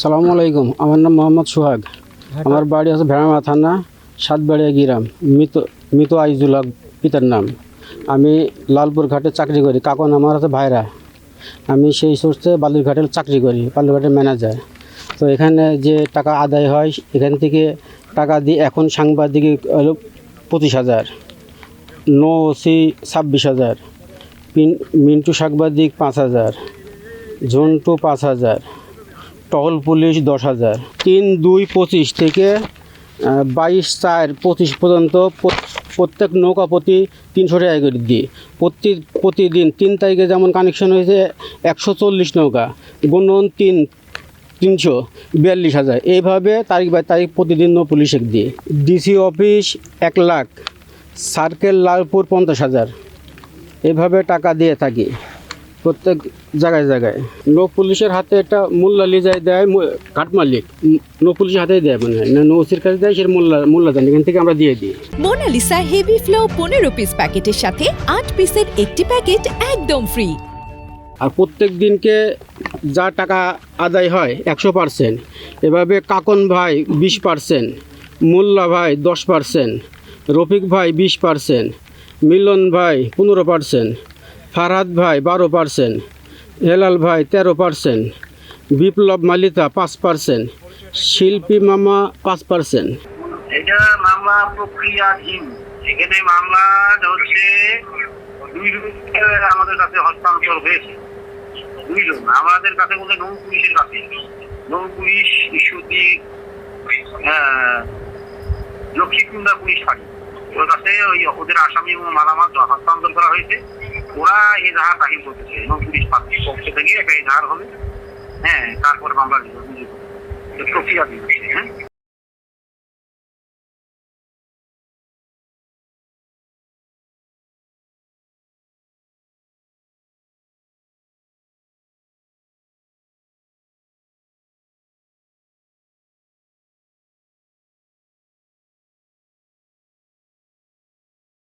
সালামু আলাইকুম। আমার নাম মোহাম্মদ সোহাগ। আমার বাড়ি আছে ভেড়ামা থানা সাতবাড়িয়া গ্রাম। মৃত আইজুল হক পিতার নাম। আমি লালপুর ঘাটে চাকরি করি। কাকন আমার আছে ভাইরা। আমি সেই সোর্সে বালুরঘাটের চাকরি করি, বালুরঘাটের ম্যানেজার। তো এখানে যে টাকা আদায় হয় এখান থেকে টাকা দিয়ে এখন সাংবাদিক হলো 25,000, নো ওসি 26,000, মিন্টু সাংবাদিক 5,000, ঝন্টু 5,000, টহল পুলিশ 10,000। 3-2-25 থেকে 22-4-25 পর্যন্ত প্রত্যেক নৌকা প্রতি 300 টাকা করে দিই। প্রতিদিন 3 তারিখে যেমন কানেকশন হয়েছে 140 নৌকা, গুণন 342,000। এইভাবে তারিখ বাই তারিখ প্রতিদিন নৌ পুলিশে দিই। DC office 1 lakh, circle Lalpur 50,000। এভাবে টাকা দিয়ে থাকি প্রত্যেক জায়গায় জায়গায়। নৌ পুলিশের হাতে একটা মোল্লা লিজায় দেয় ঘাট মালিক, নৌ পুলিশের হাতেই দেয়, মানে নৌ ওসির কাছে দেয়, সে মোল্লা দেন, এখান থেকে আমরা দিয়ে দিই। মোনালিসা হেভি ফ্লো 15 পিস প্যাকেটের সাথে 8 পিসের একটি প্যাকেট একদম ফ্রি। আর প্রত্যেক দিনকে যা টাকা আদায় হয় 100%। এভাবে কাকন ভাই 20%, মোল্লা ভাই 10%, রফিক ভাই 20%, মিলন ভাই 15%, ফারহাদ ভাই 12%, হেলাল ভাই 13%, বিপ্লব মালিতা 5%, শিল্পী মামা 5%। এটা মামলা প্রক্রিয়াধীন। এখানে মামলা হচ্ছে 2 লোক আমাদের কাছে হস্তান্তর হয়েছে। 2 লোক আমাদের কাছে বলতে নৌ পুলিশের কাছে, নৌ পুলিশ ঈশ্বরদী লক্ষ্মীকুণ্ডা পুলিশ ফাঁড়ি, ওর কাছে ওদের আসামি এবং মালামাল হস্তান্তর করা হয়েছে। ওরা এজাহার দাখিল করতেছে নৌ পুলিশ পক্ষ থেকে, একটা এজাহার হবে। তারপর মামলা প্রক্রিয়াধীন।